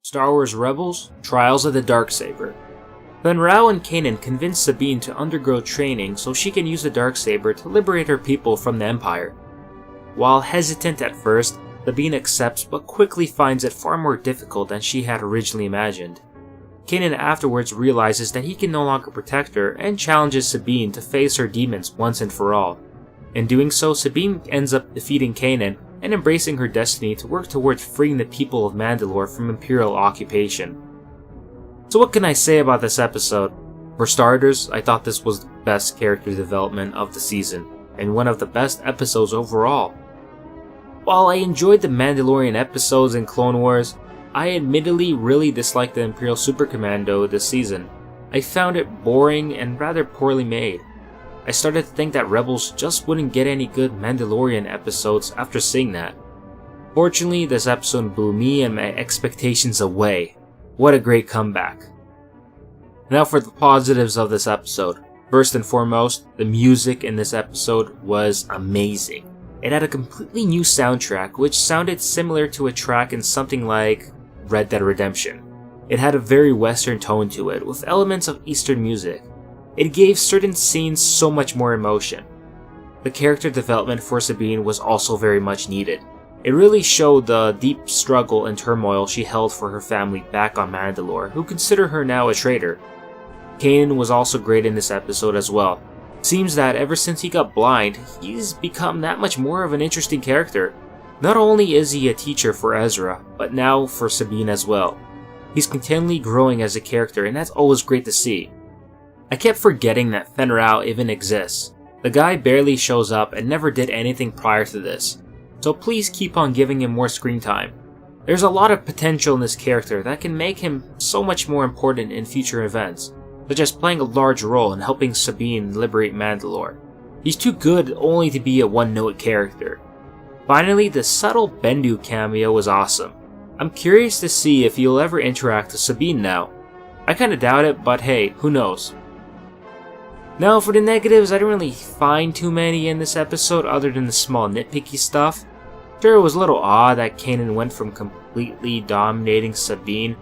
Star Wars Rebels, Trials of the Darksaber. Then Rao and Kanan convince Sabine to undergo training so she can use the Darksaber to liberate her people from the Empire. While hesitant at first, Sabine accepts but quickly finds it far more difficult than she had originally imagined. Kanan afterwards realizes that he can no longer protect her and challenges Sabine to face her demons once and for all. In doing so, Sabine ends up defeating Kanan and embracing her destiny to work towards freeing the people of Mandalore from Imperial occupation. So what can I say about this episode? For starters, I thought this was the best character development of the season, and one of the best episodes overall. While I enjoyed the Mandalorian episodes in Clone Wars, I admittedly really disliked the Imperial Super Commando this season. I found it boring and rather poorly made. I started to think that Rebels just wouldn't get any good Mandalorian episodes after seeing that. Fortunately, this episode blew me and my expectations away. What a great comeback. Now for the positives of this episode. First and foremost, the music in this episode was amazing. It had a completely new soundtrack which sounded similar to a track in something like Red Dead Redemption. It had a very western tone to it with elements of Eastern music. It gave certain scenes so much more emotion. The character development for Sabine was also very much needed. It really showed the deep struggle and turmoil she held for her family back on Mandalore, who consider her now a traitor. Kanan was also great in this episode as well. Seems that ever since he got blind, he's become that much more of an interesting character. Not only is he a teacher for Ezra, but now for Sabine as well. He's continually growing as a character, and that's always great to see. I kept forgetting that Fen Rao even exists. The guy barely shows up and never did anything prior to this, so please keep on giving him more screen time. There's a lot of potential in this character that can make him so much more important in future events, such as playing a large role in helping Sabine liberate Mandalore. He's too good only to be a one-note character. Finally, the subtle Bendu cameo was awesome. I'm curious to see if he'll ever interact with Sabine now. I kinda doubt it, but hey, who knows. Now for the negatives, I didn't really find too many in this episode other than the small nitpicky stuff. Sure, it was a little odd that Kanan went from completely dominating Sabine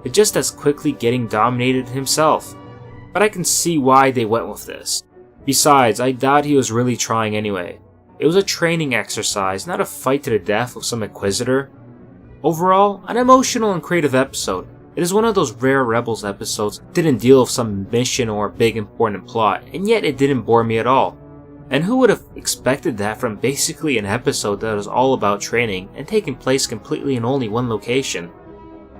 to just as quickly getting dominated himself. But I can see why they went with this. Besides, I doubt he was really trying anyway. It was a training exercise, not a fight to the death with some Inquisitor. Overall, an emotional and creative episode. It is one of those rare Rebels episodes that didn't deal with some mission or big important plot, and yet it didn't bore me at all. And who would have expected that from basically an episode that was all about training and taking place completely in only one location?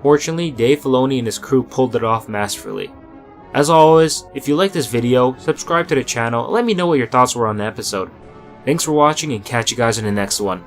Fortunately, Dave Filoni and his crew pulled it off masterfully. As always, if you like this video, subscribe to the channel and let me know what your thoughts were on the episode. Thanks for watching and catch you guys in the next one.